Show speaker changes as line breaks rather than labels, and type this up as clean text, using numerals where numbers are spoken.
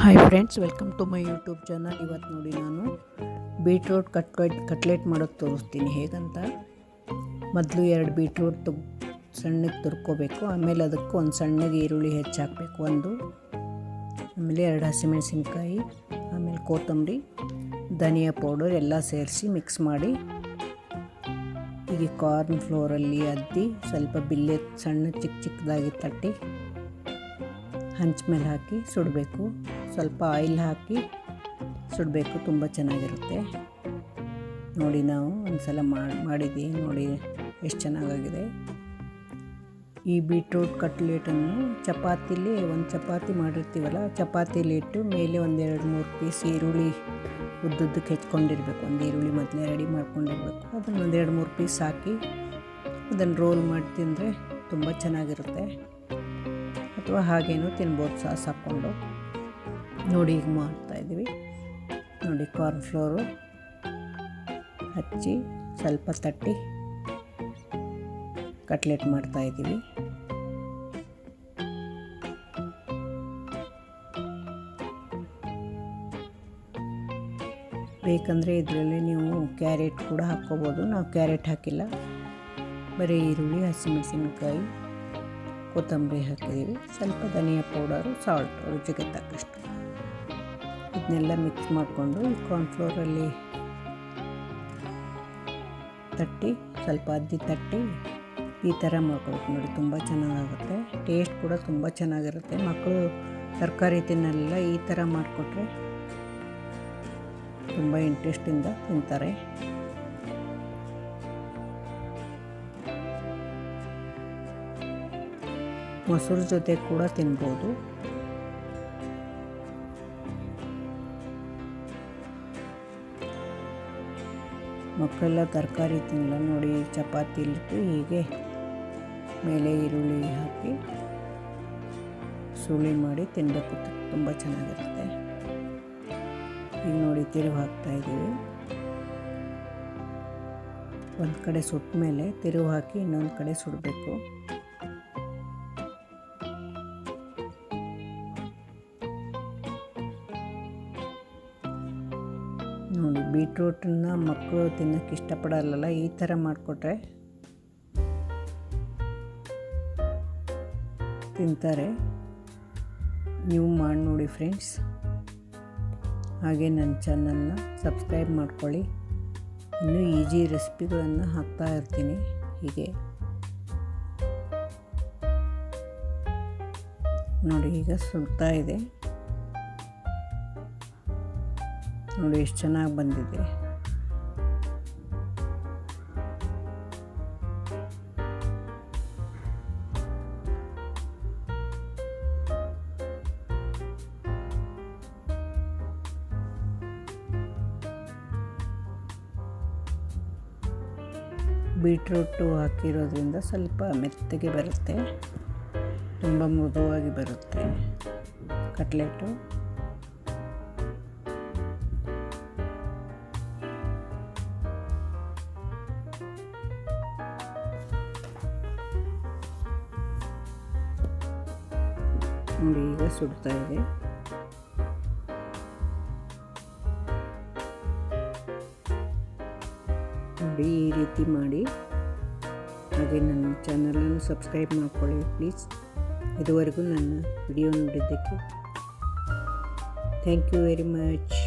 Hi friends, welcome to my YouTube channel. ಇವತ್ತು ನೋಡಿ ನಾನು ಬೀಟ್ರೂಟ್ ಕಟ್ಲೆಟ್ ಮಾಡೋದು ತೋರಿಸ್ತೀನಿ ಹೇಗಂತ. ಮೊದಲು 2 ಬೀಟ್ರೂಟ್ ಸಣ್ಣಗೆ ತುರ್ಕೋಬೇಕು. ಆಮೇಲೆ ಅದಕ್ಕೆ ಒಂದು ಸಣ್ಣಗೆ ಈರುಳ್ಳಿ ಹೆಚ್ಚಾಕಬೇಕು ಆಮೇಲೆ 2 ಹಸಿಮೆಣಸಿನ್ಕಾಯಿ, ಆಮೇಲೆ ಕೊತ್ತಂಬರಿ, ಧನಿಯಾ ಪೌಡರ್ ಎಲ್ಲ ಸೇರಿಸಿ ಮಿಕ್ಸ್ ಮಾಡಿ ಈಗ ಕಾರ್ನ್ ಫ್ಲೋರಲ್ಲಿ ಅದ್ದಿ ಸ್ವಲ್ಪ ಬಿಲ್ಲೆ ಸಣ್ಣ ಚಿಕ್ಕದಾಗಿ ತಟ್ಟಿ ಹಂಚ ಮೇಲೆ ಹಾಕಿ ಸುಡಬೇಕು. ಸ್ವಲ್ಪ ಆಯಿಲ್ ಹಾಕಿ ಸುಡಬೇಕು, ತುಂಬ ಚೆನ್ನಾಗಿರುತ್ತೆ. ನೋಡಿ, ನಾವು ಒಂದು ಸಲ ಮಾಡಿದ್ದೀವಿ ನೋಡಿ ಎಷ್ಟು ಚೆನ್ನಾಗಾಗಿದೆ. ಈ ಬೀಟ್ರೂಟ್ ಕಟ್ಲೆಟನ್ನು ಚಪಾತಿಲಿ ಒಂದು ಚಪಾತಿ ಮಾಡಿರ್ತೀವಲ್ಲ, ಚಪಾತಿಲಿ ಇಟ್ಟು ಮೇಲೆ ಒಂದು 2-3 ಪೀಸ್ ಈರುಳ್ಳಿ ಉದ್ದುದ್ದಕ್ಕೆ ಹೆಚ್ಕೊಂಡಿರ್ಬೇಕು. ಒಂದು ಈರುಳ್ಳಿ ಮೊದಲೇ ರೆಡಿ ಮಾಡ್ಕೊಂಡಿರ್ಬೇಕು. ಅದನ್ನು ಒಂದು 2-3 ಪೀಸ್ ಹಾಕಿ ಅದನ್ನು ರೋಲ್ ಮಾಡಿ ತಿಂದರೆ ತುಂಬ ಚೆನ್ನಾಗಿರುತ್ತೆ. ಅಥವಾ ಹಾಗೇನೂ ತಿನ್ಬೋದು ಸಾಸ್ ಹಾಕ್ಕೊಂಡು. ನೋಡಿ, ಈಗ ಮಾಡ್ತಾಯಿದ್ದೀವಿ ನೋಡಿ. ಕಾರ್ನ್ ಫ್ಲೋರು ಹಚ್ಚಿ ಸ್ವಲ್ಪ ತಟ್ಟಿ ಕಟ್ಲೆಟ್ ಮಾಡ್ತಾಯಿದ್ದೀವಿ. ಬೇಕಂದರೆ ಇದರಲ್ಲಿ ನೀವು ಕ್ಯಾರೆಟ್ ಕೂಡ ಹಾಕ್ಕೋಬೋದು. ನಾವು ಕ್ಯಾರೆಟ್ ಹಾಕಿಲ್ಲ, ಬರೀ ಈರುಳ್ಳಿ, ಹಸಿಮೆಣಸಿನ್ಕಾಯಿ, ಕೊತ್ತಂಬರಿ ಹಾಕಿದ್ದೀವಿ. ಸ್ವಲ್ಪ ಧನಿಯಾ ಪೌಡರು, ಸಾಲ್ಟ್ ರುಚಿಗೆ ತಕ್ಕಷ್ಟು. ಇದನ್ನೆಲ್ಲ ಮಿಕ್ಸ್ ಮಾಡಿಕೊಂಡು ಈ ಕಾರ್ನ್ಫ್ಲೋರಲ್ಲಿ ತಟ್ಟಿ ಸ್ವಲ್ಪ ಅದ್ದಿ ತಟ್ಟಿ ಈ ಥರ ಮಾಡ್ಕೊಬೇಕು ನೋಡಿ. ತುಂಬ ಚೆನ್ನಾಗಾಗುತ್ತೆ, ಟೇಸ್ಟ್ ಕೂಡ ತುಂಬ ಚೆನ್ನಾಗಿರುತ್ತೆ. ಮಕ್ಕಳು ತರಕಾರಿ ತಿನ್ನಲ್ಲ, ಈ ಥರ ಮಾಡಿಕೊಟ್ರೆ ತುಂಬ ಇಂಟ್ರೆಸ್ಟಿಂದ ತಿಂತಾರೆ. ಮೊಸರು ಜೊತೆ ಕೂಡ ತಿನ್ಬೋದು. ಮಕ್ಕಳೆಲ್ಲ ತರಕಾರಿ ತಿನ್ನಲ್ಲ ನೋಡಿ. ಚಪಾತಿಲಿಟ್ಟು ಹೀಗೆ ಮೇಲೆ ಈರುಳ್ಳಿ ಹಾಕಿ ಸುಳಿ ಮಾಡಿ ತಿನ್ನಬೇಕು, ತುಂಬ ಚೆನ್ನಾಗಿರುತ್ತೆ. ಈಗ ನೋಡಿ, ತಿರುವು ಹಾಕ್ತಾಯಿದ್ದೀವಿ. ಒಂದು ಕಡೆ ಸುಟ್ಟ ಮೇಲೆ ತಿರುವು ಹಾಕಿ ಇನ್ನೊಂದು ಕಡೆ ಸುಡಬೇಕು. ನೋಡಿ, ಬೀಟ್ರೂಟನ್ನು ಮಕ್ಕಳು ತಿನ್ನೋಕ್ಕೆ ಇಷ್ಟಪಡಲ್ಲ, ಈ ಥರ ಮಾಡಿಕೊಟ್ರೆ ತಿಂತಾರೆ. ನೀವು ಮಾಡಿ ನೋಡಿ ಫ್ರೆಂಡ್ಸ್. ಹಾಗೆ ನನ್ನ ಚಾನಲ್ನ ಸಬ್ಸ್ಕ್ರೈಬ್ ಮಾಡ್ಕೊಳ್ಳಿ. ಇನ್ನೂ ಈಜಿ ರೆಸಿಪಿಗಳನ್ನು ಹಾಕ್ತಾ ಇರ್ತೀನಿ. ಹೀಗೆ ನೋಡಿ, ಈಗ ಸುಡ್ತಾ ಇದೆ ನೋಡಿ, ಎಷ್ಟು ಚೆನ್ನಾಗಿ ಬಂದಿದೆ. ಬೀಟ್ರೂಟು ಹಾಕಿರೋದ್ರಿಂದ ಸ್ವಲ್ಪ ಮೆತ್ತಗೆ ಬರುತ್ತೆ, ತುಂಬ ಮೃದುವಾಗಿ ಬರುತ್ತೆ ಕಟ್ಲೆಟು. ನೋಡಿ, ಈಗ ಸುಡ್ತಾ ಇದೆ. ನೋಡಿ, ಈ ರೀತಿ ಮಾಡಿ. ಹಾಗೆ ನನ್ನ ಚಾನಲನ್ನು ಸಬ್ಸ್ಕ್ರೈಬ್ ಮಾಡ್ಕೊಳ್ಳಿ ಪ್ಲೀಸ್. ಇದುವರೆಗೂ ನನ್ನ ವಿಡಿಯೋ ನೋಡಿದ್ದಕ್ಕೆ ಥ್ಯಾಂಕ್ ಯು ವೆರಿ ಮಚ್.